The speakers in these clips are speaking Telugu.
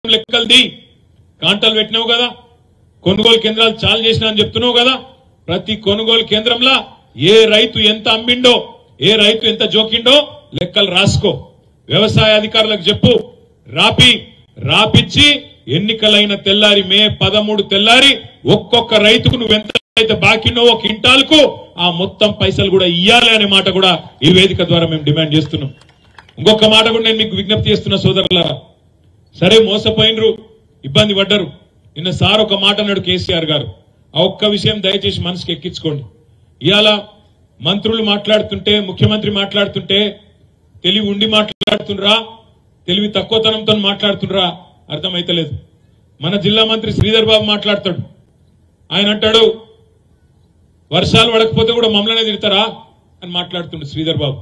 లెక్కలది కాంటాలు పెట్టినావు కదా, కొనుగోలు కేంద్రాలు చాలు చేసినా అని చెప్తున్నావు కదా. ప్రతి కొనుగోలు కేంద్రంలో ఏ రైతు ఎంత అమ్మిండో, ఏ రైతు ఎంత జోకిండో లెక్కలు రాసుకో. వ్యవసాయ అధికారులకు చెప్పు, రాపిచ్చి ఎన్నికలైన తెల్లారి మే 13 తెల్లారి ఒక్కొక్క రైతుకు నువ్వెంత బాకీనో ఒక క్వింటాల్కు ఆ మొత్తం పైసలు కూడా ఇయ్యాలి అనే మాట కూడా ఈ వేదిక ద్వారా మేము డిమాండ్ చేస్తున్నాం. ఇంకొక మాట కూడా నేను మీకు విజ్ఞప్తి చేస్తున్నా సోదరులారా. సరే మోసపోయినరు, ఇబ్బంది పడ్డరు. నిన్న సార్ ఒక మాట అన్నాడు కేసీఆర్ గారు, ఆ ఒక్క విషయం దయచేసి మనసుకి ఎక్కించుకోండి. ఇవాళ మంత్రులు మాట్లాడుతుంటే, ముఖ్యమంత్రి మాట్లాడుతుంటే తెలివి ఉండి మాట్లాడుతుండ్రా, తెలివి తక్కువతనంతో మాట్లాడుతుండ్రా అర్థమైతలేదు. మన జిల్లా మంత్రి శ్రీధర్ బాబు మాట్లాడతాడు. ఆయన అంటాడు వర్షాలు పడకపోతే కూడా మమ్మల్నే తిడతారా అని మాట్లాడుతుండు శ్రీధర్ బాబు.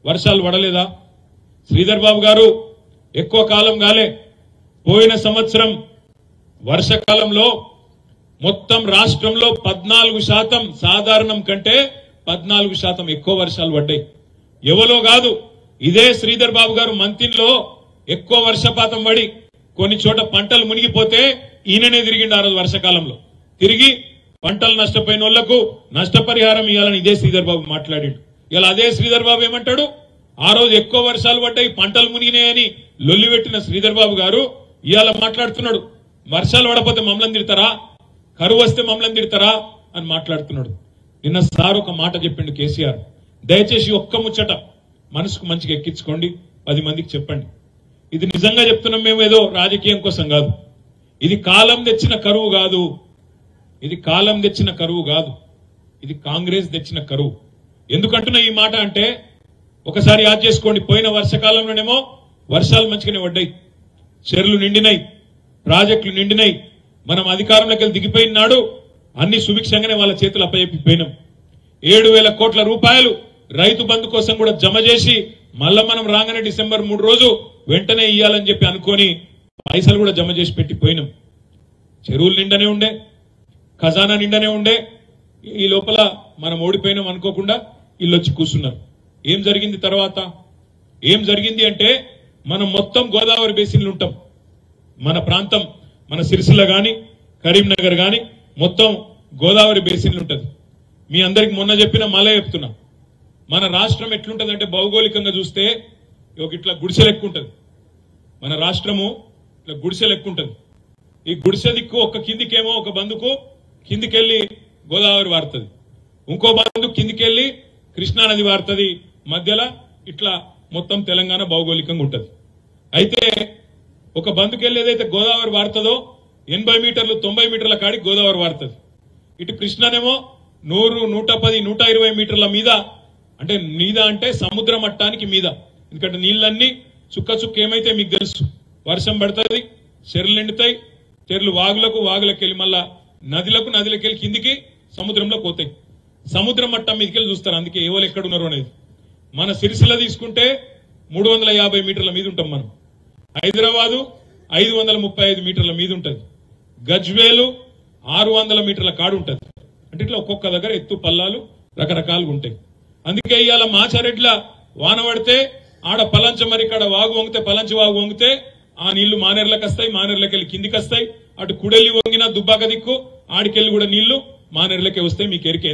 వర్షాలు పడలేదా? శ్రీధర్ బాబు గారు ఎక్కువ కాలం కాలే, పోయిన సంవత్సరం వర్షకాలంలో మొత్తం రాష్ట్రంలో 14% సాధారణం కంటే 14% ఎక్కువ వర్షాలు పడ్డాయి. ఎవరో కాదు, ఇదే శ్రీధర్ బాబు గారు మంతిన్లో ఎక్కువ వర్షపాతం పడి కొన్ని చోట పంటలు మునిగిపోతే ఈయననే తిరిగిండు ఆ రోజు వర్షకాలంలో. తిరిగి పంటలు నష్టపోయిన వాళ్లకు నష్టపరిహారం ఇవ్వాలని ఇదే శ్రీధర్ బాబు మాట్లాడాడు. ఇలా అదే శ్రీధర్ బాబు ఏమంటాడు, ఆ రోజు ఎక్కువ వర్షాలు పడ్డాయి, పంటలు మునిగినాయని లొల్లి పెట్టిన శ్రీధర్ బాబు గారు ఇవాళ మాట్లాడుతున్నాడు వర్షాలు పడపోతే మమ్మల్ని తిడతారా, కరువు వస్తే మమ్మల్ని తిడతారా అని మాట్లాడుతున్నాడు. నిన్న సార్ ఒక మాట చెప్పిండు కేసీఆర్, దయచేసి ఒక్క ముచ్చట మనసుకు మంచిగా ఎక్కించుకోండి, 10 మందికి చెప్పండి. ఇది నిజంగా చెప్తున్నాం మేము, ఏదో రాజకీయం కోసం కాదు. ఇది కాలం తెచ్చిన కరువు కాదు, ఇది కాలం తెచ్చిన కరువు కాదు, ఇది కాంగ్రెస్ తెచ్చిన కరువు. ఎందుకంటున్నా ఈ మాట అంటే ఒకసారి యాద్ చేసుకోండి. పోయిన వర్షకాలంలోనేమో వర్షాలు మంచిగానే పడ్డాయి, చెరువులు నిండినాయి, ప్రాజెక్టులు నిండినాయి. మనం అధికారంలోకి వెళ్ళి దిగిపోయిన నాడు అన్ని సుభిక్షంగానే వాళ్ళ చేతులు అప్పచెప్పిపోయినాం. 7,000 కోట్ల రూపాయలు రైతు బంధు కోసం కూడా జమ చేసి మళ్ళా మనం రాగానే డిసెంబర్ 3 రోజు వెంటనే ఇయ్యాలని చెప్పి అనుకొని పైసలు కూడా జమ చేసి పెట్టిపోయినాం. చెరువులు నిండనే ఉండే, ఖజానా నిండనే ఉండే. ఈ లోపల మనం ఓడిపోయినాం అనుకోకుండా వీళ్ళు వచ్చి కూర్చున్నారు. ఏం జరిగింది తర్వాత? ఏం జరిగింది అంటే మనం మొత్తం గోదావరి బేసిన్లు ఉంటాం. మన ప్రాంతం, మన సిరిసిల్ల గాని కరీంనగర్ గాని మొత్తం గోదావరి బేసిన్లు ఉంటది. మీ అందరికి మొన్న చెప్పిన మళ్ళీ చెప్తున్నా, మన రాష్ట్రం ఎట్లుంటదంటే భౌగోళికంగా చూస్తే ఇట్లా గుడిసె లెక్క ఉంటది. మన రాష్ట్రము ఇట్లా గుడిసె లెక్క ఉంటది. ఈ గుడిసె దిక్కు ఒక కిందికేమో ఒక బందుకు కిందికెళ్లి గోదావరి వారుతుంది, ఇంకో బందుకు కిందికెళ్లి కృష్ణానది వారుతుంది, మధ్యలో ఇట్లా మొత్తం తెలంగాణ భౌగోళికంగా ఉంటది. అయితే ఒక బందుకెళ్లి ఏదైతే గోదావరి వారుతుందో 80 మీటర్లు 90 మీటర్ల కాడికి గోదావరి వారుతుంది. ఇటు కృష్ణనేమో 100, 110, 120 మీటర్ల మీద, అంటే మీద అంటే సముద్ర మట్టానికి మీద. ఎందుకంటే నీళ్ళన్నీ చుక్క ఏమైతే మీకు తెలుసు, వర్షం పడుతుంది, చెరువులు నిండుతాయి, చెరువులు వాగులకు వెళ్ళి మళ్ళా నదిలకు వెళ్ళి కిందికి సముద్రంలో పోతాయి. సముద్ర మట్టం మీదకెళ్ళి చూస్తారు, అందుకే ఎవరు ఎక్కడున్నారు అనేది. మన సిరిసిల్ల తీసుకుంటే 350 మీటర్ల మీద ఉంటాం మనం. హైదరాబాదు 535 మీటర్ల మీద ఉంటది. గజ్వేలు 600 మీటర్ల కాడు ఉంటది. అంటే ఇట్లా ఒక్కొక్క దగ్గర ఎత్తు పల్లాలు రకరకాలుగా ఉంటాయి. అందుకే ఇవాళ మాచారెడ్ల వాన పడితే ఆడ పలంచమరి కాడ వాగు వంగితే, పలంచి వాగు వంగితే ఆ నీళ్లు మానేర్లకు వస్తాయి, మానేర్లకి వెళ్ళి కిందికి వస్తాయి. అటు కుడెల్లి వంగిన దుబ్బాక దిక్కు ఆడికెళ్ళి కూడా నీళ్లు మానేర్లకే వస్తాయి. మీకు ఎరికే.